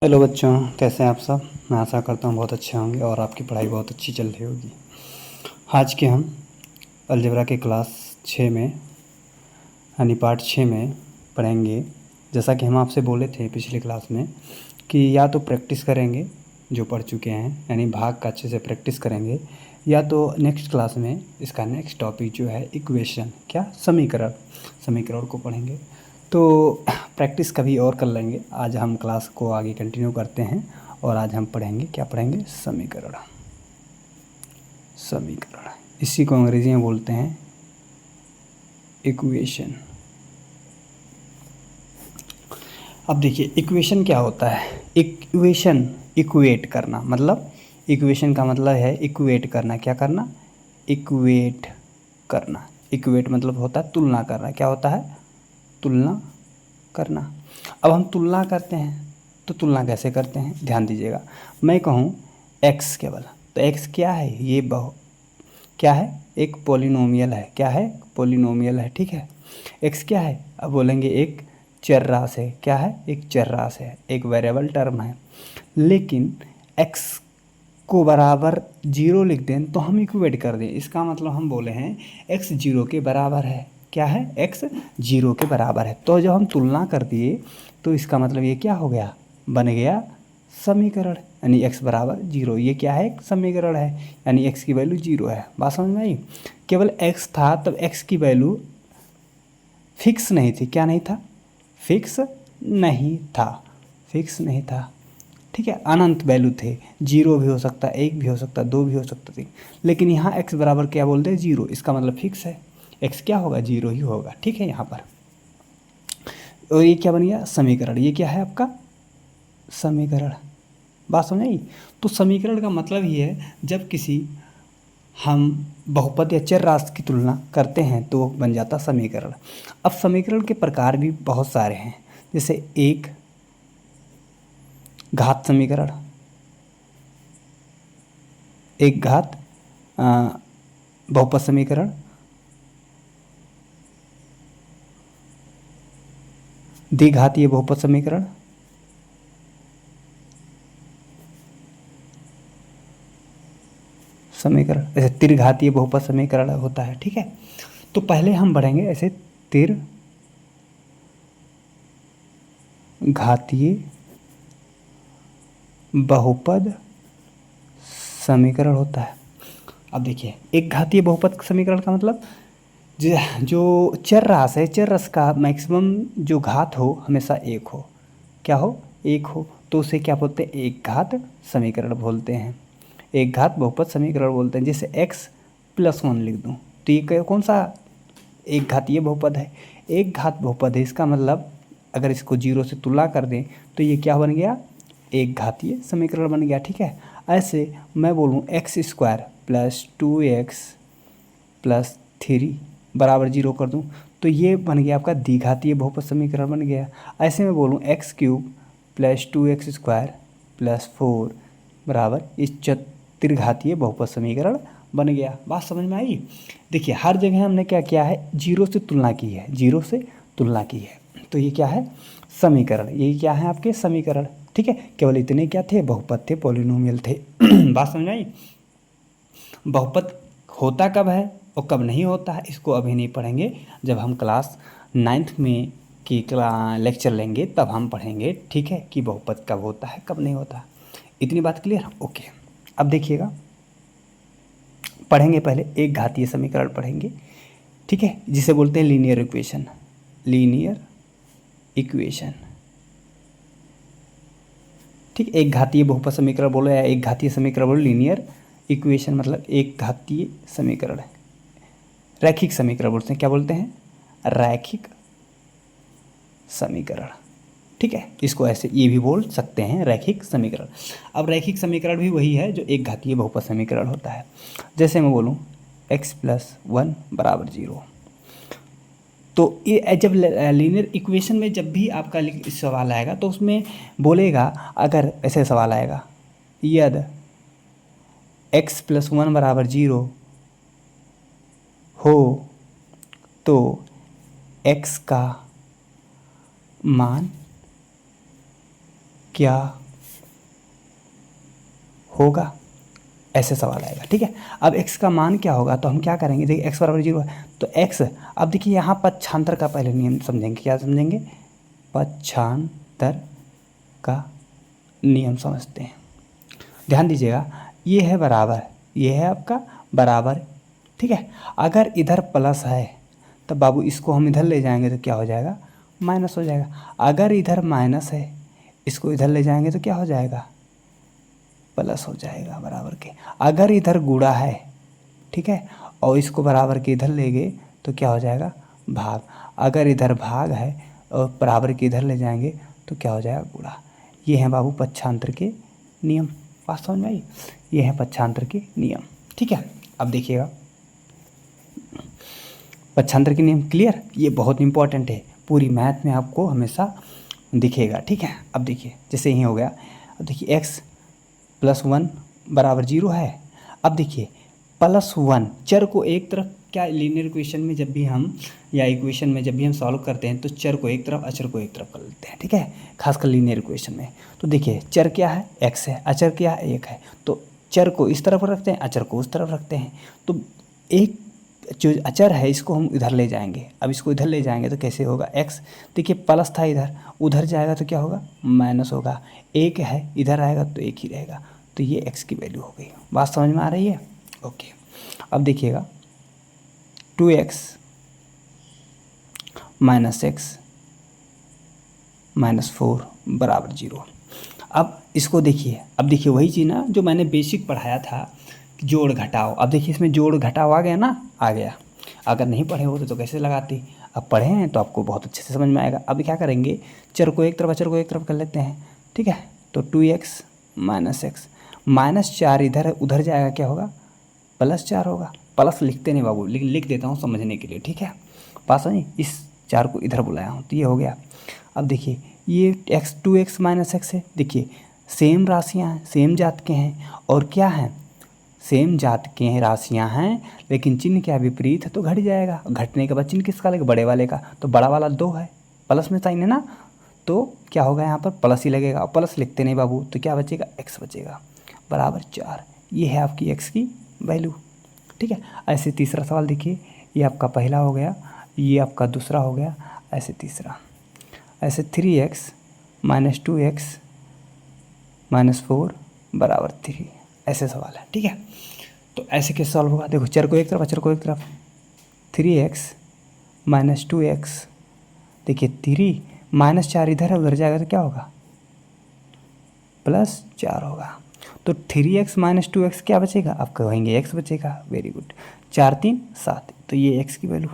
Hello बच्चों, कैसे हैं आप सब। मैं आशा करता हूँ बहुत अच्छे होंगे और आपकी पढ़ाई बहुत अच्छी चल रही होगी। आज के हम अलजेब्रा के क्लास 6 में यानी पार्ट 6 में पढ़ेंगे। जैसा कि हम आपसे बोले थे पिछले क्लास में कि या तो प्रैक्टिस करेंगे जो पढ़ चुके हैं, यानी भाग का अच्छे से प्रैक्टिस करेंगे, या तो नेक्स्ट क्लास में इसका नेक्स्ट टॉपिक जो है इक्वेशन, क्या समीकरण को पढ़ेंगे। तो प्रैक्टिस कभी और कर लेंगे। आज हम क्लास को आगे कंटिन्यू करते हैं और आज हम पढ़ेंगे, क्या पढ़ेंगे, समीकरण। इसी को अंग्रेजी में बोलते हैं इक्वेशन। अब देखिए इक्वेशन क्या होता है। इक्वेशन, इक्वेट करना, मतलब इक्वेशन का मतलब है इक्वेट करना। क्या करना? इक्वेट करना। इक्वेट मतलब होता है तुलना करना। क्या होता है? तुलना करना। अब हम तुलना करते हैं तो तुलना कैसे करते हैं, ध्यान दीजिएगा। मैं कहूँ x केवल, तो x क्या है? ये क्या है? एक पॉलिनोमियल है। क्या है? पॉलिनोमियल है, ठीक है। x क्या है? अब बोलेंगे एक चर राशि है। क्या है? एक चर राशि है, एक वेरिएबल टर्म है। लेकिन x को बराबर 0 लिख दें तो हम इक्वेट कर दें, इसका मतलब हम बोले हैं x 0 के बराबर है। क्या है? x 0 के बराबर है। तो जब हम तुलना कर दिए तो इसका मतलब ये क्या हो गया? बन गया समीकरण, यानी x बराबर 0। ये क्या है? एक समीकरण है, यानी x की वैल्यू 0 है। बात समझ में आई? केवल x था तब x की वैल्यू फिक्स नहीं थी। क्या नहीं था? फिक्स नहीं था। फिक्स नहीं था, ठीक है। अनंत वैल्यू थे, 0 भी हो सकता, 1 भी हो सकता, 2 भी हो सकता थी। लेकिन यहाँ x बराबर क्या बोलते हैं? 0। इसका मतलब फिक्स है, x क्या होगा? 0 ही होगा, ठीक है यहाँ पर। और ये क्या बन गया? समीकरण। ये क्या है आपका? समीकरण। बात समझ आई? तो समीकरण का मतलब ये है जब किसी हम बहुपद या चर राशि की तुलना करते हैं तो वो बन जाता समीकरण। अब समीकरण के प्रकार भी बहुत सारे हैं, जैसे एक घात समीकरण, एक घात बहुपद समीकरण, द्विघातीय बहुपद समीकरण, ऐसे त्रिघातीय बहुपद समीकरण होता है, ठीक है। तो पहले हम बढ़ेंगे ऐसे त्रिघातीय बहुपद समीकरण होता है। अब देखिए एक घातीय बहुपद समीकरण का मतलब जो चर राशि है, चर राशि का मैक्सिमम जो घात हो हमेशा एक हो। क्या हो? एक हो, तो उसे क्या बोलते हैं? एक घात समीकरण बोलते हैं। एक घात बहुपद समीकरण बोलते हैं। जैसे x+1 लिख दूँ तो ये कौन सा एक घातीय बहुपद है? एक घात बहुपद है। इसका मतलब अगर इसको 0 से तुलना कर दें तो ये क्या बन गया? एक घातीय समीकरण बन गया, ठीक है। ऐसे मैं बोलूँ x² + 2x + 3 बराबर 0 कर दूं तो ये बन गया आपका द्विघातीय बहुपद समीकरण बन गया। ऐसे में बोलूँ x³ + 2x² + 4 बराबर इस त्रिघातीय बहुपद समीकरण बन गया। बात समझ में आई? देखिए हर जगह हमने क्या किया है? 0 से तुलना की है, 0 से तुलना की है। तो ये क्या है? समीकरण। ये क्या है? आपके समीकरण, ठीक है। केवल इतने क्या थे? बहुपद थे, पॉलिनोमियल थे। बात समझ में आई? बहुपद होता कब है और कब नहीं होता है इसको अभी नहीं पढ़ेंगे। जब हम क्लास 9th में की लेक्चर लेंगे तब हम पढ़ेंगे, ठीक है, कि बहुपद कब होता है कब नहीं होता। इतनी बात क्लियर? ओके। अब देखिएगा, पढ़ेंगे पहले एक घातीय समीकरण पढ़ेंगे, ठीक है, जिसे बोलते हैं लीनियर इक्वेशन। लीनियर इक्वेशन, ठीक। एक घातीय बहुपद समीकरण बोलो या एक घातीय समीकरण बोलो, लीनियर इक्वेशन मतलब एक घातीय समीकरण है। रैखिक समीकरण बोलते हैं। क्या बोलते हैं? रैखिक समीकरण, ठीक है। इसको ऐसे ये भी बोल सकते हैं, रैखिक समीकरण। अब रैखिक समीकरण भी वही है जो एक घातीय बहुपद समीकरण होता है। जैसे मैं बोलूँ x+1 = 0, तो ये जब लीनियर इक्वेशन में जब भी आपका सवाल आएगा तो उसमें बोलेगा, अगर ऐसे सवाल आएगा यदि x+1 = 0 हो तो x का मान क्या होगा, ऐसे सवाल आएगा। ठीक है, अब x का मान क्या होगा, तो हम क्या करेंगे, देखिए x बराबर 0 है तो x, अब देखिए यहाँ पक्षांतर का पहले नियम समझेंगे। क्या समझेंगे, पक्षांतर का नियम समझते हैं। ध्यान दीजिएगा, ये है बराबर, ये है आपका बराबर। ठीक है, अगर इधर प्लस है तो बाबू इसको हम इधर ले जाएंगे तो क्या हो जाएगा, माइनस हो जाएगा। अगर इधर माइनस है, इसको इधर ले जाएंगे तो क्या हो जाएगा, प्लस हो जाएगा बराबर के। अगर इधर गुणा है, ठीक है, और इसको बराबर के इधर ले गए तो क्या हो जाएगा, भाग। अगर इधर भाग है और बराबर के इधर ले जाएंगे तो क्या हो जाएगा, गुणा। ये हैं बाबू पक्षांतर के नियम। बात समझ में आई, ये हैं पक्षांतर के नियम। ठीक है, अब देखिएगा पक्षांतर के नियम क्लियर, ये बहुत इंपॉर्टेंट है, पूरी मैथ में आपको हमेशा दिखेगा। ठीक है, अब देखिए जैसे ही हो गया, अब देखिए x +1 बराबर 0 है। अब देखिए +1 चर को एक तरफ, क्या लीनियर इक्वेशन में जब भी हम, या इक्वेशन में जब भी हम सॉल्व करते हैं तो चर को एक तरफ, अचर को एक तरफ कर लेते हैं। ठीक है, खासकर लीनियर इक्वेशन में। तो देखिए चर क्या है, x है, अचर क्या है, 1 है। तो चर को इस तरफ रखते हैं, अचर को उस तरफ रखते हैं। तो एक जो अचर है इसको हम इधर ले जाएंगे। अब इसको इधर ले जाएंगे तो कैसे होगा, x, देखिए प्लस था इधर, उधर जाएगा तो क्या होगा, माइनस होगा। 1 है, इधर आएगा तो 1 ही रहेगा। तो ये x की वैल्यू हो गई। बात समझ में आ रही है, ओके। अब देखिएगा 2x - x -4 बराबर 0। अब इसको देखिए, अब देखिए वही चीज़ ना जो मैंने बेसिक पढ़ाया था, जोड़ घटाओ। अब देखिए इसमें जोड़ घटाओ आ गया ना, आ गया। अगर नहीं पढ़े होते तो कैसे लगाती, अब पढ़े हैं तो आपको बहुत अच्छे से समझ में आएगा। अब क्या करेंगे, चर को एक तरफ, अचर को एक तरफ कर लेते हैं। ठीक है, तो 2x - x, -4 इधर है, उधर जाएगा क्या होगा, +4 होगा। प्लस लिखते नहीं बाबू, लेकिन लिख देता हूँ समझने के लिए। ठीक है, पास समझिए, इस 4 को इधर बुलाया हूँ तो ये हो गया। अब देखिए ये x 2x - x है, देखिए सेम राशियाँ हैं, सेम जात के हैं, और क्या हैं, सेम जात के हैं, राशियाँ हैं, लेकिन चिन्ह क्या विपरीत है तो घट जाएगा। घटने के बाद चिन्ह किसका लगेगा, बड़े वाले का। तो बड़ा वाला 2 है, प्लस में साइन है ना, तो क्या होगा यहाँ पर प्लस ही लगेगा। और प्लस लिखते नहीं बाबू, तो क्या बचेगा, x बचेगा बराबर 4। ये है आपकी x की वैल्यू। ठीक है, ऐसे तीसरा सवाल देखिए, ये आपका पहला हो गया, ये आपका दूसरा हो गया, ऐसे तीसरा, ऐसे 3x - 2x -4 बराबर 3, ऐसे सवाल है। ठीक है, तो ऐसे कैसे सॉल्व होगा, देखो चर को एक तरफ, अचर को एक तरफ। 3x - 2x, देखिए 3 -4 इधर है, उधर जाएगा तो क्या होगा, +4 होगा। तो 3x - 2x क्या बचेगा, आप कहेंगे x बचेगा। वेरी गुड, 4 3 7, तो ये x की वैल्यू।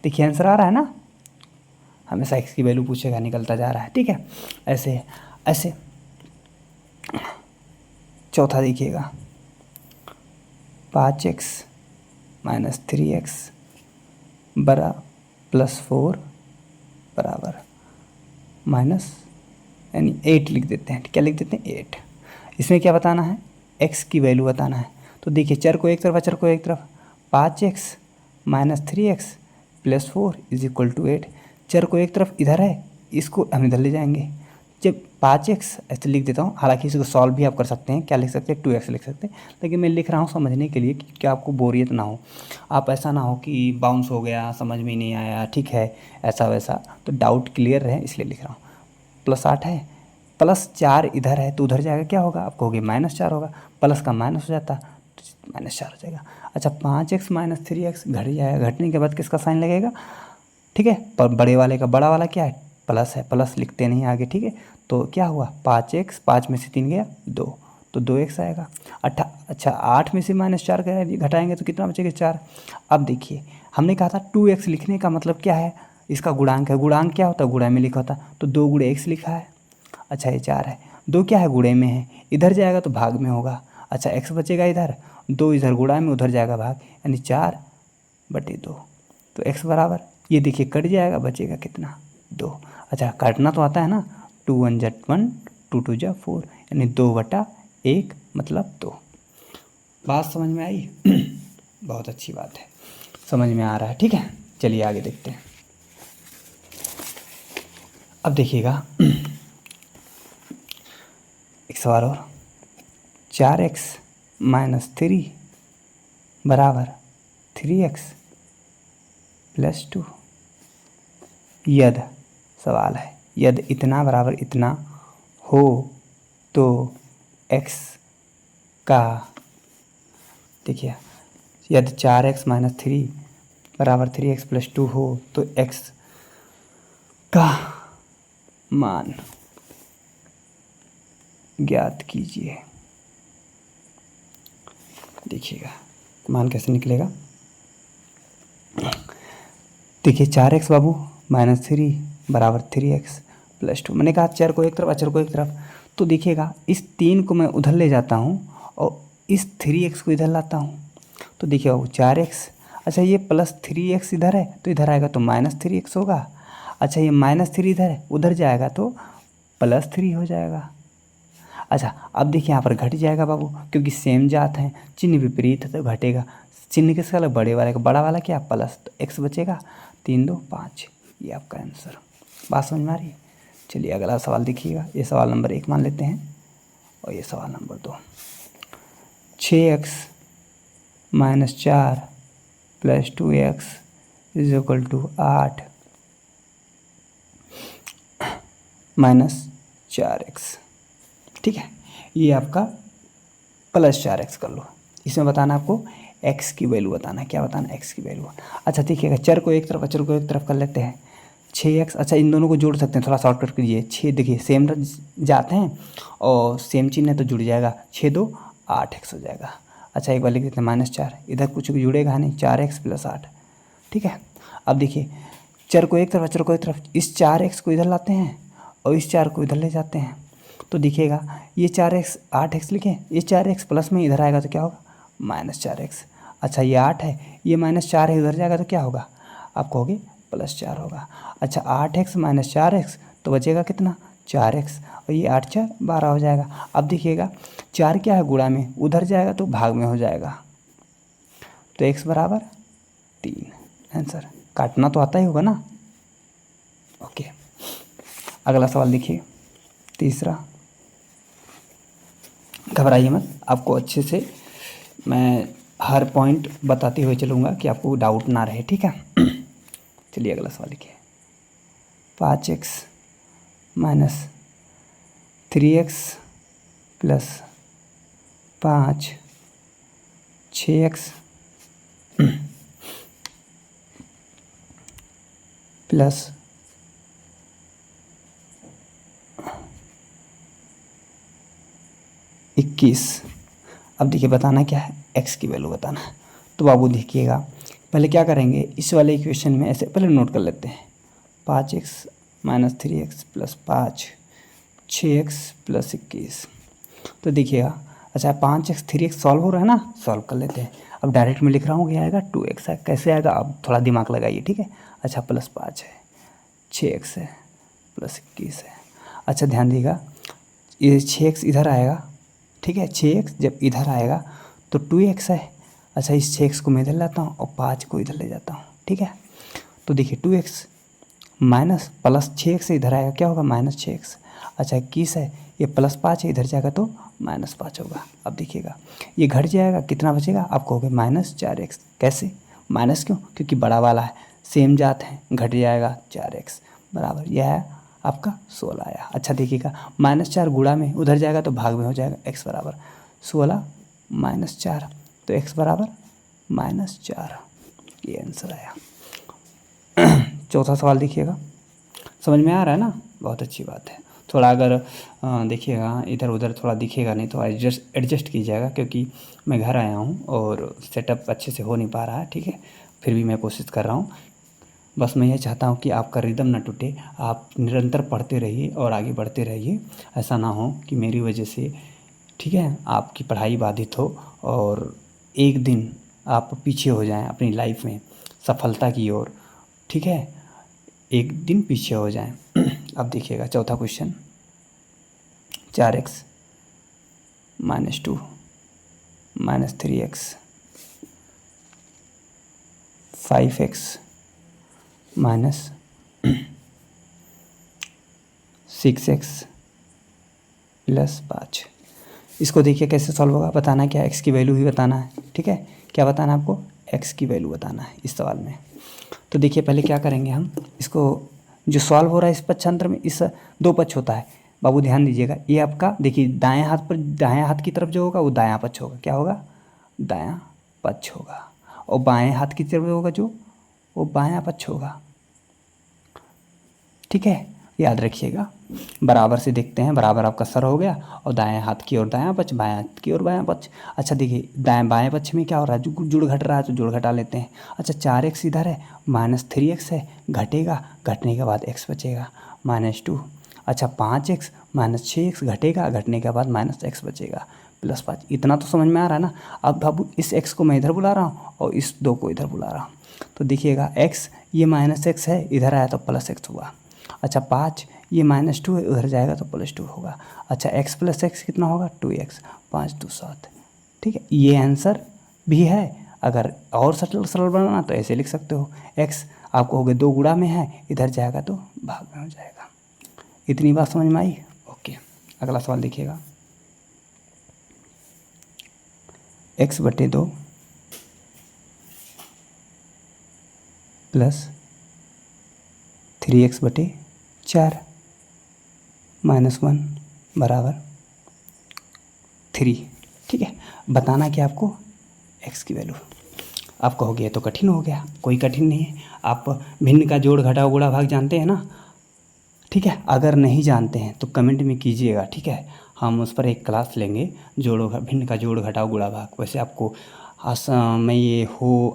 देखिए आंसर आ रहा है ना, हमेशा x की वैल्यू पूछेगा, निकलता जा रहा है। ठीक है, ऐसे ऐसे। चौथा देखिएगा, 5x - 3x बरा +4 बराबर माइनस, यानी 8 लिख देते हैं। क्या लिख देते हैं, 8। इसमें क्या बताना है, x की वैल्यू बताना है। तो देखिए चर को एक तरफ, अचर को एक तरफ, 5x - 3x +4 = 8। चर को एक तरफ इधर है, इसको हम इधर ले जाएंगे। जब 5x ऐसे लिख देता हूँ, हालांकि इसको सॉल्व भी आप कर सकते हैं, क्या लिख सकते हैं, 2x लिख सकते हैं, लेकिन मैं लिख रहा हूँ समझने के लिए कि क्या आपको बोरियत ना हो। आप ऐसा ना हो कि बाउंस हो गया, समझ में नहीं आया, ठीक है, ऐसा वैसा, तो डाउट क्लियर रहे इसलिए लिख रहा हूँ। +8 है, +4 इधर है तो उधर जाएगा क्या होगा, आप कहोगे -4 होगा, प्लस का माइनस हो जाता तो -4 हो जाएगा। अच्छा 5x - 3x घट जाएगा, घटने के बाद किसका साइन लगेगा, ठीक है, पर बड़े वाले का, बड़ा वाला क्या है, प्लस है, प्लस लिखते नहीं आगे। ठीक है, तो क्या हुआ, 5x, 5 में से 3 गया 2, तो 2x आएगा। अच्छा 8 में से -4 घटाएंगे तो कितना बचेगा, 4। अब देखिए हमने कहा था 2x लिखने का मतलब क्या है, इसका गुणांक है। गुणांक क्या होता है, गुणा में लिखा होता, तो 2 × x लिखा है। अच्छा ये 4 है, 2 क्या है, गुणे में है, इधर जाएगा तो भाग में होगा। अच्छा x बचेगा इधर, 2 इधर गुणा में, उधर जाएगा भाग, यानी 4/2। तो x बराबर, ये देखिए कट जाएगा, बचेगा कितना, 2। अच्छा काटना तो आता है ना, 2 × 1 = 1, 2 × 2 = 4, यानी 2/1 मतलब 2। बात समझ में आई बहुत अच्छी बात है, समझ में आ रहा है। ठीक है, चलिए आगे देखते हैं। अब देखिएगा एक सवाल और, 4x माइनस 3 बराबर 3x प्लस 2। यदि सवाल है, यदि इतना बराबर इतना हो तो x का, देखिए यदि 4x माइनस 3 बराबर 3x प्लस 2 हो तो x का मान ज्ञात कीजिए। देखिएगा मान कैसे निकलेगा। देखिए 4x बाबू माइनस 3 बराबर 3x प्लस 2। मैंने कहा चर को एक तरफ अचर को एक तरफ, तो देखिएगा इस 3 को मैं उधर ले जाता हूँ और इस 3x को इधर लाता हूँ, तो देखिए बाबू 4x, अच्छा ये प्लस 3x इधर है तो इधर आएगा तो माइनस 3x होगा। अच्छा ये माइनस 3 इधर है, उधर जाएगा तो प्लस 3 हो जाएगा। अच्छा अब देखिए यहाँ पर घट जाएगा बाबू, क्योंकि सेम जात हैं, चिन्ह विपरीत है तो घटेगा। चिन्ह किसका अलग, बड़े वाले का, बड़ा वाला क्या प्लस, तो x बचेगा 3 2 5, ये आपका आंसर। बात समझ में आ रही है। चलिए अगला सवाल देखिएगा, ये सवाल नंबर 1 मान लेते हैं और ये सवाल नंबर 2। 6x minus 4 plus 2x is equal to 8 minus 4x। ठीक है, ये आपका प्लस 4x कर लो। इसमें बताना आपको x की वैल्यू बताना है। क्या बताना है, x की वैल्यू। अच्छा देखिएगा चर को एक तरफ अचर को एक तरफ कर लेते हैं। 6x, अच्छा इन दोनों को जोड़ सकते हैं, थोड़ा शॉर्टकट कीजिए। 6 देखिए सेम जाते हैं और सेम चिन्ह है तो जुड़ जाएगा, 6 2 8x हो जाएगा। अच्छा एक बार लिख देते हैं माइनस 4, इधर कुछ जुड़ेगा नहीं, 4x प्लस 8। ठीक है, अब देखिए चर को एक तरफ अचर को एक तरफ, इस 4x को इधर लाते हैं और इस 4 को इधर ले जाते हैं, तो दिखेगा ये 4x 8x लिखें, ये 4x प्लस में इधर आएगा तो क्या होगा, माइनस 4x। अच्छा ये 8 है, ये माइनस 4 है, इधर जाएगा तो क्या होगा, आप कहोगे प्लस 4 होगा। अच्छा 8x माइनस 4x तो बचेगा कितना, 4x, और ये 8 4 12 हो जाएगा। अब देखिएगा 4 क्या है गुणा में, उधर जाएगा तो भाग में हो जाएगा, तो x बराबर 3 आंसर। काटना तो आता ही होगा ना। ओके अगला सवाल देखिए, तीसरा। घबराइए मत, आपको अच्छे से मैं हर पॉइंट बताते हुए चलूँगा कि आपको डाउट ना रहे। ठीक है, चलिए अगला सवाल लिखिए। 5x minus 3x plus 5 6x plus 21। अब देखिए बताना क्या है, x की वैल्यू बताना है। तो बाबू देखिएगा पहले क्या करेंगे, इस वाले इक्वेशन में ऐसे पहले नोट कर लेते हैं। 5x minus 3x plus 5 6x plus 21। तो देखिएगा अच्छा 5x 3x सॉल्व हो रहा है ना, सॉल्व कर लेते हैं। अब डायरेक्ट में लिख रहा हूँ, क्या आएगा 2x है, कैसे आएगा अब थोड़ा दिमाग लगाइए। ठीक है, अच्छा प्लस 5 है, 6x है, प्लस 21 है। अच्छा ध्यान दीजिएगा ये 6x इधर आएगा, ठीक है, 6x जब इधर आएगा तो 2x है। अच्छा इस 6x को मैं इधर लाता हूँ और 5 को इधर ले जाता हूँ। ठीक है, तो देखिए 2x माइनस प्लस 6x से इधर आएगा, क्या होगा माइनस 6x। अच्छा 21 है, ये प्लस 5 है, इधर जाएगा तो माइनस 5 होगा। अब देखिएगा ये घट जाएगा, कितना बचेगा, आप कहोगे माइनस 4x। कैसे माइनस, क्यों, क्योंकि बड़ा वाला है, सेम जात है, घट जाएगा 4x बराबर, यह है आपका 16 आया। अच्छा देखिएगा माइनस 4 गुणा में उधर जाएगा तो भाग में हो जाएगा, x बराबर 16 माइनस 4, तो x बराबर माइनस 4, ये आंसर आया। चौथा सवाल देखिएगा, समझ में आ रहा है ना, बहुत अच्छी बात है। थोड़ा अगर देखिएगा इधर उधर थोड़ा दिखेगा नहीं तो एडजस्ट कीजिएगा, क्योंकि मैं घर आया हूँ और सेटअप अच्छे से हो नहीं पा रहा है। ठीक है, फिर भी मैं कोशिश कर रहा हूँ। बस मैं ये चाहता हूँ कि आपका रिदम ना टूटे, आप निरंतर पढ़ते रहिए और आगे बढ़ते रहिए। ऐसा ना हो कि मेरी वजह से, ठीक है, आपकी पढ़ाई बाधित हो और एक दिन आप पीछे हो जाएं अपनी लाइफ में सफलता की ओर। ठीक है, एक दिन पीछे हो जाएं। अब देखिएगा चौथा question, 4x minus 2 minus 3x 5x minus 6x plus 5। इसको देखिए कैसे सॉल्व होगा, बताना है क्या, एक्स की वैल्यू ही बताना है। ठीक है, क्या बताना है आपको, एक्स की वैल्यू बताना है इस सवाल में। तो देखिए पहले क्या करेंगे हम, इसको जो सॉल्व हो रहा है इस पक्षांतर में, इस दो पक्ष होता है बाबू, ध्यान दीजिएगा। ये आपका देखिए दाएं हाथ पर, दाएं हाथ की तरफ जो होगा वो दायां पक्ष होगा, क्या होगा, दायां पक्ष होगा। और बाएं हाथ की तरफ होगा जो, वो बायां पक्ष होगा। ठीक है, याद रखिएगा। बराबर से देखते हैं, बराबर आपका सर हो गया, और दाएं हाथ की ओर दायां पक्ष, बाएं हाथ की ओर बायां पक्ष। अच्छा देखिए दाएं बाएं पक्ष में क्या हो रहा है, जो जुड़ घट रहा है तो जुड़ घटा लेते हैं। अच्छा 4x इधर है, -3x है, घटेगा, घटने के बाद x बचेगा -2। अच्छा 5x -6x घटेगा, घटने के बाद -x बचेगा +5। इतना तो समझ में आ रहा है ना। अब बाबू इस x को मैं इधर बुला रहा हूँ और इस 2 को इधर बुला रहा हूँ, तो देखिएगा x ये -x है, इधर आया तो +x हुआ। अच्छा 5 ये -2 है, उधर जाएगा तो +2 होगा। अच्छा x + x कितना होगा, 2x, 5 2 7। ठीक है, ये आंसर भी है। अगर और सरल सरल बनाना तो ऐसे लिख सकते हो, x आपको हो गए 2 गुणा में है, इधर जाएगा तो भाग में हो जाएगा। इतनी बात समझ में आई। ओके, अगला सवाल देखिएगा। x/2 + 3x/4 -1 बराबर 3। ठीक है, बताना क्या आपको, x की वैल्यू। आप कहोगे ये तो कठिन हो गया, कोई कठिन नहीं है। आप भिन्न का जोड़ घटाव गुणा भाग जानते हैं ना। ठीक है, अगर नहीं जानते हैं तो कमेंट में कीजिएगा। ठीक है, हम उस पर एक क्लास लेंगे, भिन्न का जोड़ घटाव गुणा भाग। वैसे आपको मैं ये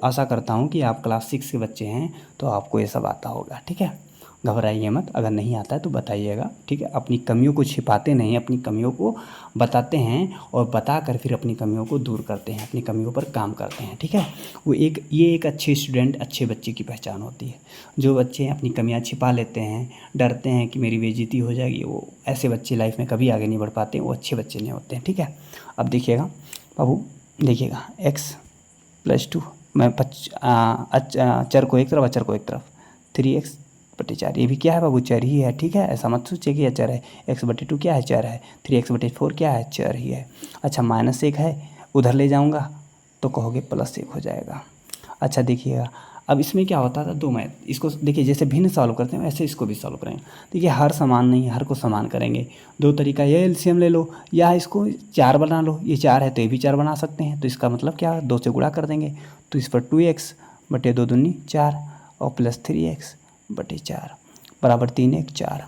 आशा करता हूँ कि आप क्लास 6 के बच्चे हैं तो आपको ये सब आता होगा। ठीक है, घबराइए मत, अगर नहीं आता है तो बताइएगा। ठीक है, अपनी कमियों को छिपाते नहीं, अपनी कमियों को बताते हैं और बताकर फिर अपनी कमियों को दूर करते हैं, अपनी कमियों पर काम करते हैं। ठीक है, ये एक अच्छे स्टूडेंट, अच्छे बच्चे की पहचान होती है। जो बच्चे अपनी कमियां छिपा लेते हैं, डरते हैं कि मेरी बेइज्जती हो जाएगी, वो ऐसे बच्चे लाइफ में कभी आगे नहीं बढ़ पाते, वो अच्छे बच्चे नहीं होते हैं। ठीक है, अब देखिएगा बाबू, देखिएगा x+2, मैं चर को एक तरफ, अचर को एक तरफ, 3x/4, ये भी क्या है बाबू, चर ही है। ठीक है, ऐसा मत सोचिए कि अचर है। x/2 क्या है, चर है। 3x/4 क्या है, चर ही है। अच्छा -1 है, उधर ले जाऊंगा तो कहोगे +1 हो जाएगा। अच्छा देखिएगा, अब इसमें क्या होता था, दो मैथ, इसको देखिए जैसे भिन्न सॉल्व करते हैं वैसे इसको भी सॉल्व करेंगे। देखिए हर समान नहीं, हर को समान करेंगे। दो तरीका, ये एलसीएम ले लो या इसको 4 बना लो। ये 4 है तो ये भी 4 बना सकते हैं। तो इसका मतलब क्या, 2 से गुणा कर देंगे, तो इस पर 2x/2 दूनी 4 और +3x/4 बराबर 3x 4।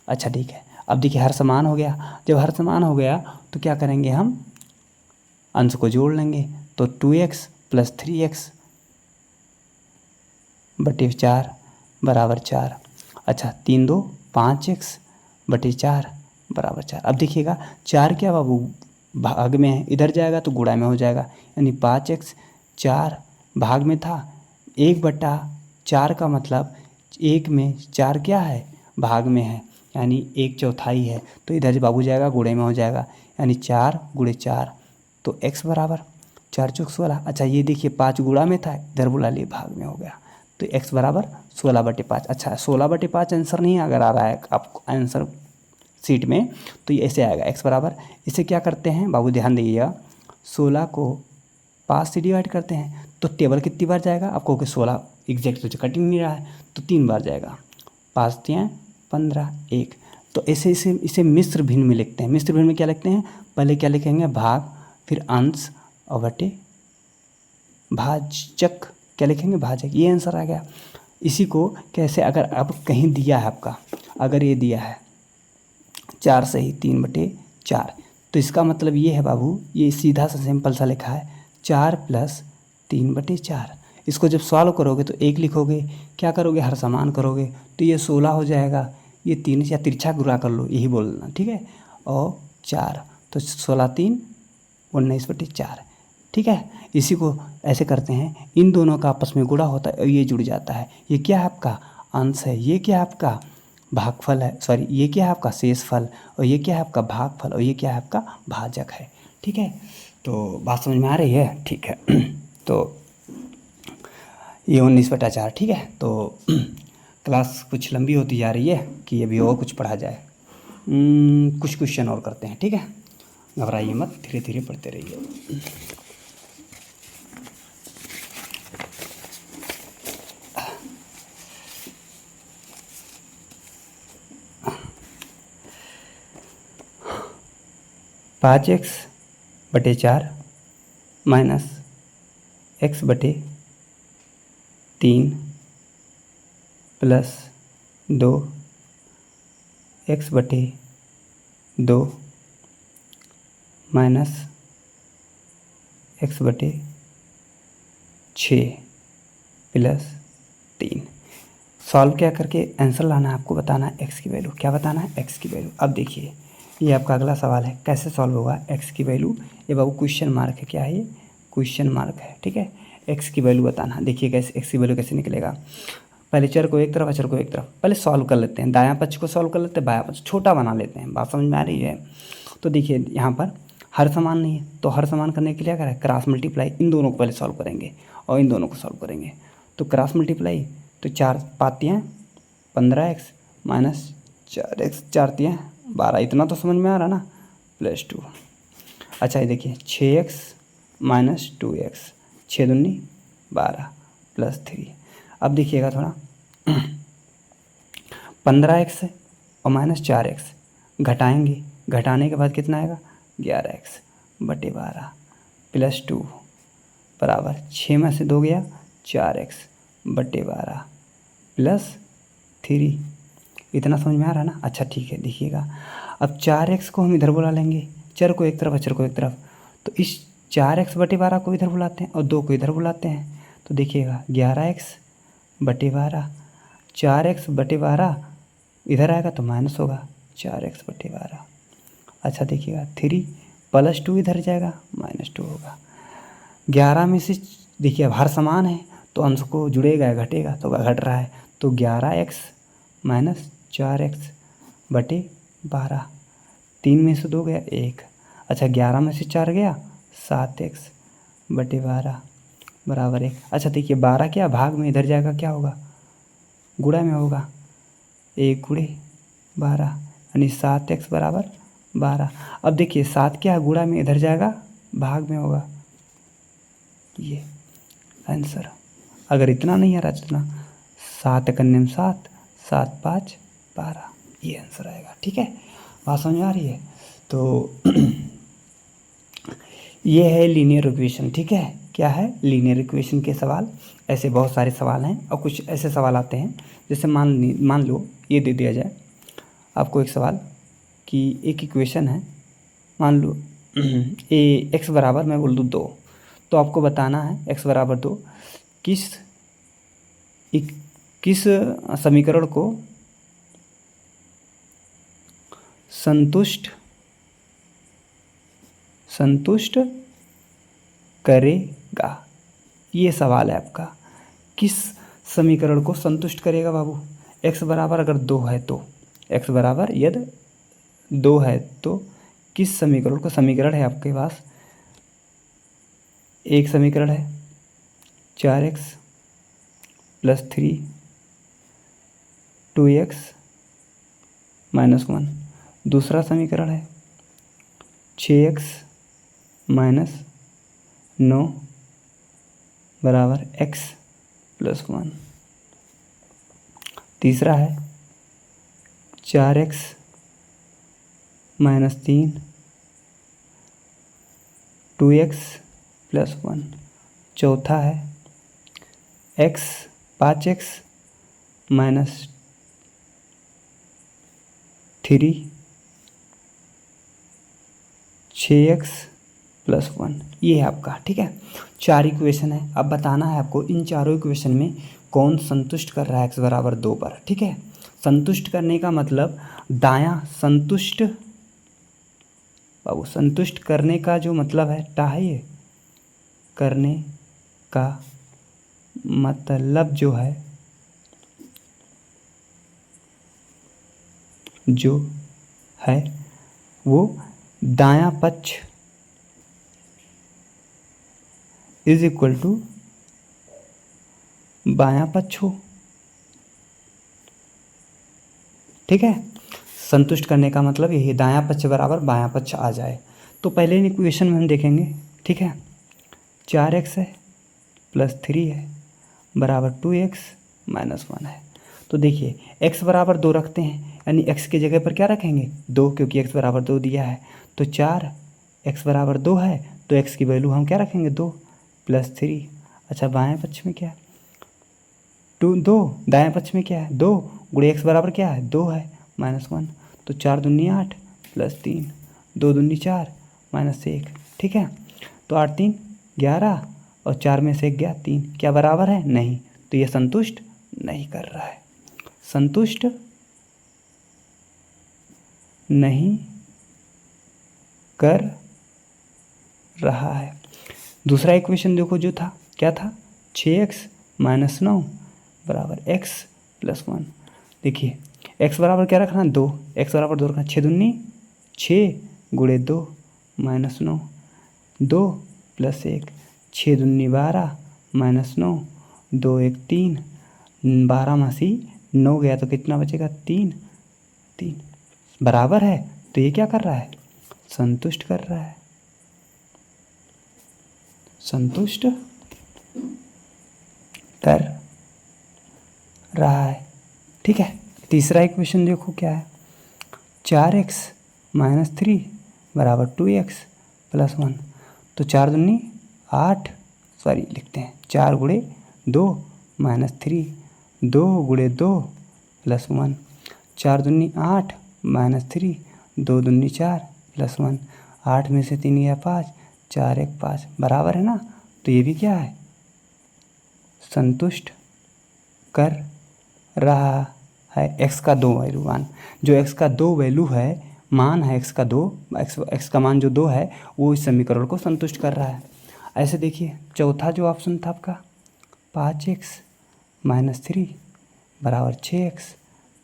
अच्छा ठीक है, अब देखिए हर समान हो गया। जब हर समान हो गया तो क्या करेंगे, हम अंश को जोड़ लेंगे, तो 2x + 3x/4 बराबर 4। अच्छा 3 2 5x/4 बराबर 4। अब देखिएगा 4 क्या बाबू, भाग में है, इधर जाएगा तो गुणा में हो जाएगा, यानी 5x 4 भाग में था, 1/4 का मतलब 1 में 4 क्या है, भाग में है, यानी 1/4 है। तो इधर बाबू जाएगा गुणे में हो जाएगा, यानी 4 × 4, तो x बराबर 4 × 16। अच्छा ये देखिए 5 गुणा में था, इधर बुला लिए, भाग में हो गया, तो x बराबर 16/5। अच्छा 16/5 आंसर नहीं अगर आ रहा है आपको आंसर सीट में, तो ये ऐसे आएगा, x बराबर, इसे क्या करते हैं बाबू ध्यान दीजिएगा, 16 को 5 से डिवाइड करते हैं तो टेबल कितनी बार जाएगा, आपको कि 16 एग्जैक्ट तो कट ही नहीं रहा है, तो 3 बार जाएगा, 5 × 15 1। तो ऐसे इसे मिश्र भिन्न में लिखते हैं। मिश्र भिन्न में क्या लिखते हैं, पहले क्या लिखेंगे, भाग, फिर अंश और बटे भाजक, क्या लिखेंगे, भाजक। ये आंसर आ गया। इसी को कैसे, अगर अब कहीं दिया है आपका, अगर ये दिया है 4 सही 3/4, तो इसका मतलब ये है बाबू, ये सीधा सा सिंपल सा लिखा है 4 + 3/4। इसको जब सॉल्व करोगे तो 1 लिखोगे, क्या करोगे, हर समान करोगे, तो ये 16 हो जाएगा। ये 3 या तिरछा गुणा कर लो, यही बोलना। ठीक है, और 4, तो 16 3 19/4। ठीक है, इसी को ऐसे करते हैं, इन दोनों का आपस में गुणा होता है और ये जुड़ जाता है। ये क्या है आपका अंश है, ये क्या है आपका भागफल है, सॉरी ये क्या है आपका शेषफल, और ये क्या है आपका भागफल, और ये क्या है आपका भाजक है। ठीक है, तो बात समझ में आ रही है। ठीक है तो ये 19/4। ठीक है, तो क्लास कुछ लंबी होती जा रही है कि अभी और कुछ पढ़ा जाए, कुछ क्वेश्चन और करते हैं। ठीक है, घबराइए मत, धीरे धीरे पढ़ते रहिए। पाँच एक्स बटे 4 माइनस एक्स बटे 3 प्लस 2 एक्स बटे 2 माइनस एक्स बटे 6 प्लस 3। सॉल्व क्या करके आंसर लाना है, आपको बताना है एक्स की वैल्यू। क्या बताना है? एक्स की वैल्यू। अब देखिए ये आपका अगला सवाल है, कैसे सॉल्व होगा एक्स की वैल्यू। ये बाबू क्वेश्चन मार्क है, क्या है ये? क्वेश्चन मार्क है, ठीक है। एक्स की वैल्यू बताना, देखिए कैसे एक्स की वैल्यू कैसे निकलेगा। पहले चर को एक तरफ, अचर को एक तरफ, पहले सॉल्व कर लेते हैं। दायां पक्ष को सॉल्व कर लेते हैं, बायां पक्ष छोटा बना लेते हैं। बात समझ में आ रही है? तो देखिए यहाँ पर हर समान नहीं है, तो हर समान करने के लिए क्या करें? क्रॉस मल्टीप्लाई, इन दोनों को पहले सॉल्व करेंगे और इन दोनों को सॉल्व करेंगे। तो क्रॉस मल्टीप्लाई, तो 4 पातियाँ 15x माइनस 4x, 4 तियाँ 12, इतना तो समझ में आ रहा ना, प्लस 2। अच्छा ये देखिए 6x माइनस 2x, 6 दूनी 12 प्लस 3। अब देखिएगा थोड़ा 15x और माइनस 4x घटाएंगे, घटाने के बाद कितना आएगा? 11x बटे 12 प्लस 2 बराबर 6 में से 2 गया 4x बटे 12 प्लस 3। इतना समझ में आ रहा है ना? अच्छा ठीक है, देखिएगा अब 4x को हम इधर बुला लेंगे, चर को एक तरफ, अचर को एक तरफ। तो इस 4x बटे 12 को इधर बुलाते हैं और 2 को इधर बुलाते हैं। तो देखिएगा 11x बटे 12, 4x बटे 12 इधर आएगा तो माइनस होगा 4x बटे 12। अच्छा देखिएगा 3 प्लस 2 इधर जाएगा, माइनस 2 होगा। 11 में से देखिए अब हर समान है तो अंश को जुड़ेगा घटेगा, तो घट रहा है। तो 11x माइनस 4x बटे 12, 3 में से 2 गया 1। अच्छा 11 में से 4 गया 7x बटे 12 बराबर 1। अच्छा देखिए 12 क्या भाग में इधर जाएगा, क्या होगा? गुणा में होगा, 1 गुणे 12 यानी 7x बराबर 12। अब देखिए 7 क्या गुणा में इधर जाएगा, भाग में होगा, ये आंसर। अगर इतना नहीं आ रहा जितना 7 कन्यम 7, 7 5 12, ये आंसर आएगा। ठीक है, बात समझ में आ रही है? तो ये है लीनियर इक्वेशन। ठीक है, क्या है? लीनियर इक्वेशन के सवाल। ऐसे बहुत सारे सवाल हैं और कुछ ऐसे सवाल आते हैं जैसे मान लो ये दे दिया जाए आपको एक सवाल कि एक इक्वेशन है, मान लो ए एक्स बराबर मैं बोल दूँ 2, तो आपको बताना है एक्स बराबर 2 किस समीकरण को संतुष्ट करेगा। ये सवाल है आपका, किस समीकरण को संतुष्ट करेगा बाबू? x बराबर अगर 2 है तो, x बराबर यदि 2 है तो किस समीकरण को, समीकरण है आपके पास, एक समीकरण है 4x प्लस 3 2x माइनस 1, दूसरा समीकरण है 6x माइनस 9 बराबर x प्लस 1, तीसरा है 4x माइनस 3 2x प्लस 1, चौथा है 5x माइनस 3 6x प्लस 1, ये है आपका। ठीक है, 4 इक्वेशन है। अब बताना है आपको इन चारों इक्वेशन में कौन संतुष्ट कर रहा है x बराबर 2 पर। ठीक है, संतुष्ट करने का मतलब दायां संतुष्ट, बाबू संतुष्ट करने का जो मतलब है टा है, ये करने का मतलब जो है वो दायां पक्ष इज इक्वल टू बायां पक्ष हो। ठीक है, संतुष्ट करने का मतलब यही, दायां पक्ष बराबर बायां पक्ष आ जाए तो पहले इक्वेशन में हम देखेंगे, ठीक है, 4x है प्लस 3 है बराबर 2x माइनस 1 है। तो देखिए x बराबर 2 रखते हैं, यानी x की जगह पर क्या रखेंगे 2, क्योंकि x बराबर 2 दिया है। तो 4 x बराबर 2 है तो x की वैल्यू हम क्या रखेंगे 2 प्लस 3। अच्छा बाएं पक्ष में क्या है 2, दाएं पक्ष में क्या है 2 गुणे x बराबर क्या है 2 है माइनस 1। तो 4 दूनी 8 प्लस 3, 2 दूनी 4 माइनस 1, ठीक है। तो 8 3 11 और 4 में से 1 गया 3, क्या बराबर है नहीं, तो ये संतुष्ट नहीं कर रहा है, संतुष्ट नहीं कर रहा है। दूसरा इक्वेशन देखो जो था क्या था 6x माइनस 9 बराबर x प्लस 1। देखिए x बराबर क्या रखना 2, x बराबर 2 रखना, 6 दूनी 6 गुणे 2 माइनस 9, 2 प्लस 1, 6 दूनी 12 माइनस 9, 2 1 3, 12 में से 9 गया तो कितना बचेगा 3, 3 बराबर है। तो ये क्या कर रहा है संतुष्ट कर रहा है, संतुष्ट कर रहा है, ठीक है। तीसरा इक्वेशन देखो क्या है 4x माइनस 3 बराबर 2x प्लस 1। तो 4 दूनी 8, सॉरी लिखते हैं 4 गुणे 2 माइनस 3, 2 गुणे 2 प्लस 1, 4 दूनी 8 माइनस 3, 2 दूनी 4 प्लस 1, 8 में से 3 गया 5, 4 1 5 बराबर है ना। तो ये भी क्या है संतुष्ट कर रहा है। x का 2 वैल्यू मान, जो x का 2 वैल्यू है मान है x का 2, x का मान जो 2 है वो इस समीकरण को संतुष्ट कर रहा है। ऐसे देखिए चौथा जो ऑप्शन था आपका 5x माइनस 3 बराबर 6x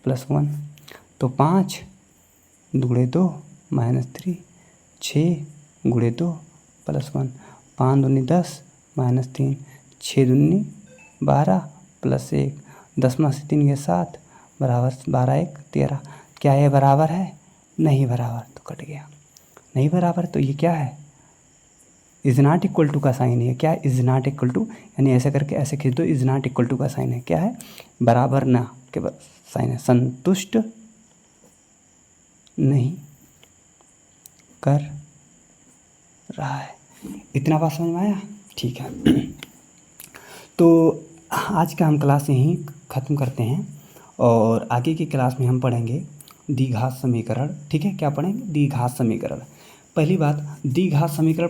प्लस 1। तो 5 गुणे 2 माइनस 3, 6 गुणे 2 प्लस 1, 5 दूनी 10 माइनस 3, 6 दूनी 12 प्लस 1, 10 में से 3 गया 7 बराबर 12 1 13। क्या ये बराबर है नहीं बराबर, तो कट गया, नहीं बराबर। तो ये क्या है इज नॉट इक्वल टू का साइन है, क्या इज नॉट इक्वल टू, यानी ऐसे करके ऐसे खींच दो, इज नॉट इक्वल टू का साइन है, क्या है बराबर ना के साइन है, संतुष्ट नहीं कर रहा है। इतना बात समझ में आया, ठीक है। तो आज का हम क्लास यहीं ख़त्म करते हैं और आगे की क्लास में हम पढ़ेंगे द्विघात समीकरण, ठीक है। क्या पढ़ेंगे द्विघात समीकरण। पहली बात द्विघात समीकरण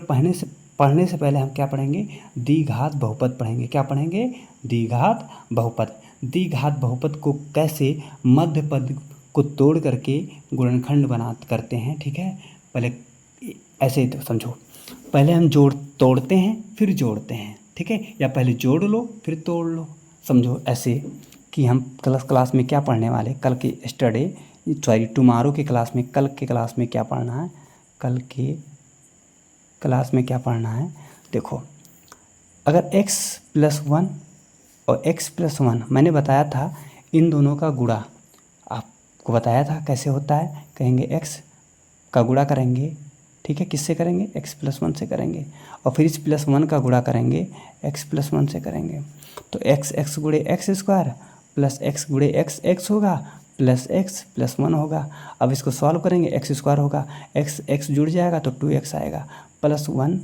पढ़ने से पहले हम क्या पढ़ेंगे द्विघात बहुपद पढ़ेंगे। क्या पढ़ेंगे द्विघात बहुपद। द्विघात बहुपद को कैसे मध्य पद को तोड़ करके गुणनखंड करते हैं, ठीक है। पहले ऐसे ही तो समझो, पहले हम तोड़ते हैं फिर जोड़ते हैं, ठीक है, या पहले जोड़ लो फिर तोड़ लो। समझो ऐसे कि हम क्लास में क्या पढ़ने वाले, कल के टुमारो के क्लास में, कल के क्लास में क्या पढ़ना है, कल के क्लास में क्या पढ़ना है देखो। अगर x प्लस 1 और x प्लस 1 मैंने बताया था इन दोनों का गुणा, आपको बताया था कैसे होता है। कहेंगे x का गुणा करेंगे, ठीक है, किससे करेंगे x प्लस 1 से करेंगे, और फिर इस प्लस 1 का गुणा करेंगे x प्लस 1 से करेंगे। तो x गुणे एक्स स्क्वायर प्लस x गुणे x होगा प्लस x प्लस 1 होगा। अब इसको सॉल्व करेंगे x स्क्वायर होगा, x जुड़ जाएगा तो 2x आएगा प्लस 1।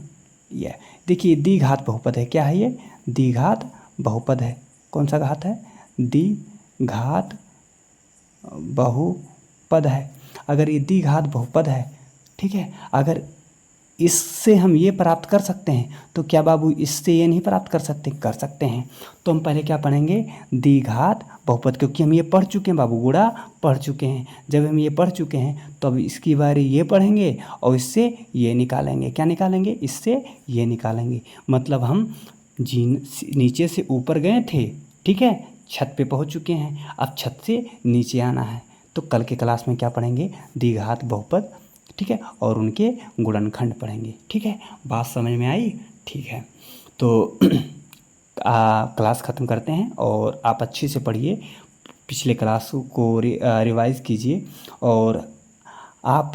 ये देखिए द्विघात बहुपद है, क्या है ये द्विघात बहुपद है। कौन सा घात है द्विघात बहुपद है। अगर ये द्विघात बहुपद है, ठीक है, अगर इससे हम ये प्राप्त कर सकते हैं तो क्या बाबू इससे ये नहीं प्राप्त कर सकते हैं। तो हम पहले क्या पढ़ेंगे द्विघात बहुपद, क्योंकि हम ये पढ़ चुके हैं बाबू, गुणा पढ़ चुके हैं। जब हम ये पढ़ चुके हैं तो अब इसकी बारी ये पढ़ेंगे और इससे ये निकालेंगे। क्या निकालेंगे इससे ये निकालेंगे। मतलब हम नीचे से ऊपर गए थे, ठीक है, छत पे पहुंच चुके हैं, अब छत से नीचे आना है। तो कल के क्लास में क्या पढ़ेंगे द्विघात बहुपद, ठीक है, और उनके गुणनखंड पढ़ेंगे, ठीक है। बात समझ में आई, ठीक है। तो क्लास ख़त्म करते हैं और आप अच्छे से पढ़िए, पिछले क्लास को रिवाइज़ कीजिए और आप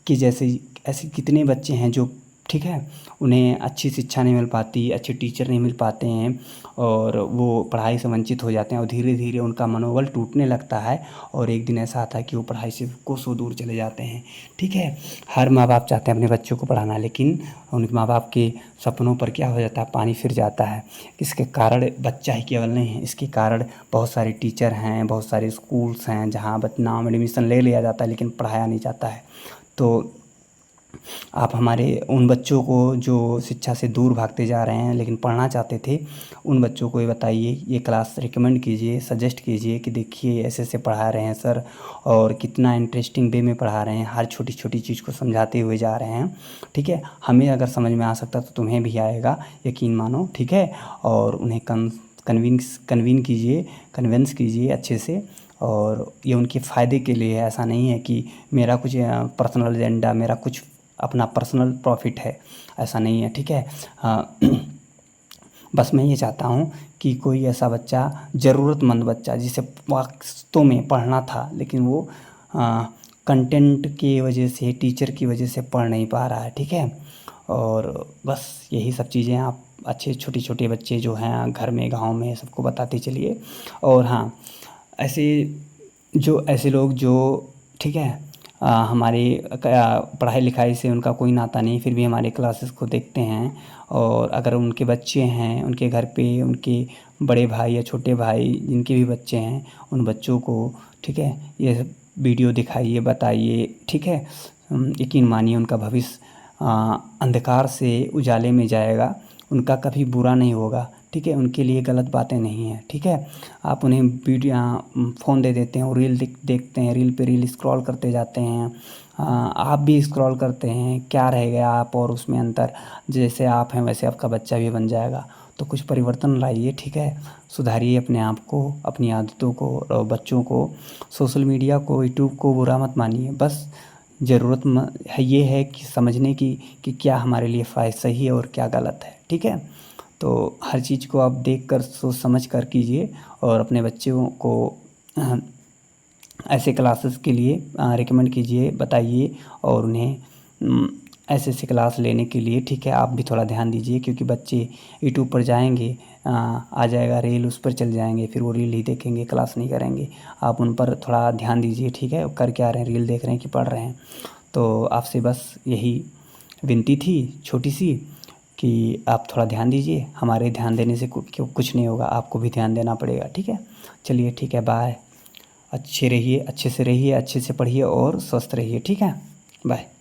कि जैसे ऐसे कितने बच्चे हैं जो, ठीक है, उन्हें अच्छी शिक्षा नहीं मिल पाती, अच्छे टीचर नहीं मिल पाते हैं और वो पढ़ाई से वंचित हो जाते हैं और धीरे धीरे उनका मनोबल टूटने लगता है और एक दिन ऐसा आता है कि वो पढ़ाई से कोसों दूर चले जाते हैं। ठीक है, हर माँ बाप चाहते हैं अपने बच्चों को पढ़ाना, लेकिन उनके माँ बाप के सपनों पर क्या हो जाता है, पानी फिर जाता है। इसके कारण बच्चा ही केवल नहीं है, इसके कारण बहुत सारे टीचर हैं, बहुत सारे स्कूल्स हैं जहाँ नाम एडमिशन ले लिया जाता है लेकिन पढ़ाया नहीं जाता है। तो आप हमारे उन बच्चों को जो शिक्षा से दूर भागते जा रहे हैं लेकिन पढ़ना चाहते थे, उन बच्चों को ये बताइए, ये क्लास रिकमेंड कीजिए, सजेस्ट कीजिए कि देखिए ऐसे ऐसे पढ़ा रहे हैं सर और कितना इंटरेस्टिंग वे में पढ़ा रहे हैं, हर छोटी छोटी चीज़ को समझाते हुए जा रहे हैं। ठीक है, हमें अगर समझ में आ सकता तो तुम्हें भी आएगा, यकीन मानो। ठीक है, और उन्हें कन्विंस कीजिए अच्छे से, और ये उनके फ़ायदे के लिए है। ऐसा नहीं है कि मेरा कुछ पर्सनल एजेंडा, मेरा कुछ अपना पर्सनल प्रॉफिट है, ऐसा नहीं है। ठीक है, बस मैं ये चाहता हूँ कि कोई ऐसा बच्चा, ज़रूरतमंद बच्चा जिसे वास्तव में पढ़ना था लेकिन वो कंटेंट की वजह से, टीचर की वजह से पढ़ नहीं पा रहा है। ठीक है, और बस यही सब चीज़ें आप अच्छे छोटे छोटे बच्चे जो हैं घर में, गांव में, सबको बताते चलिए। और हाँ, ऐसे लोग जो, ठीक है, हमारी पढ़ाई लिखाई से उनका कोई नाता नहीं, फिर भी हमारे क्लासेस को देखते हैं, और अगर उनके बच्चे हैं, उनके घर पे उनके बड़े भाई या छोटे भाई जिनके भी बच्चे हैं, उन बच्चों को, ठीक है, ये वीडियो दिखाइए, बताइए। ठीक है, यकीन मानिए उनका भविष्य अंधकार से उजाले में जाएगा, उनका कभी बुरा नहीं होगा। ठीक है, उनके लिए गलत बातें नहीं हैं। ठीक है, आप उन्हें वीडियो फ़ोन दे देते हैं और रील देखते हैं, रील पे रील स्क्रॉल करते जाते हैं। आप भी स्क्रॉल करते हैं, क्या रह गया आप और उसमें अंतर? जैसे आप हैं वैसे आपका बच्चा भी बन जाएगा। तो कुछ परिवर्तन लाइए। ठीक है, सुधारिए अपने आप को, अपनी आदतों को, और बच्चों को, सोशल मीडिया को, यूट्यूब को बुरा मत मानिए। बस ज़रूरत है ये है कि समझने की कि क्या हमारे लिए सही है और क्या गलत है। ठीक है, तो हर चीज़ को आप देख कर, सोच समझ कर कीजिए, और अपने बच्चों को ऐसे क्लासेस के लिए रिकमेंड कीजिए, बताइए, और उन्हें ऐसे ऐसे क्लास लेने के लिए, ठीक है, आप भी थोड़ा ध्यान दीजिए, क्योंकि बच्चे यूट्यूब पर जाएंगे, आ जाएगा रील, उस पर चल जाएंगे, फिर वो रील ही देखेंगे, क्लास नहीं करेंगे। आप उन पर थोड़ा ध्यान दीजिए। ठीक है, कर क्या रहे हैं, रील देख रहे हैं कि पढ़ रहे हैं? तो आपसे बस यही विनती थी छोटी सी, कि आप थोड़ा ध्यान दीजिए। हमारे ध्यान देने से कुछ नहीं होगा, आपको भी ध्यान देना पड़ेगा। ठीक है, चलिए, ठीक है, बाय। अच्छे रहिए, अच्छे से रहिए, अच्छे से पढ़िए और स्वस्थ रहिए। ठीक है, बाय।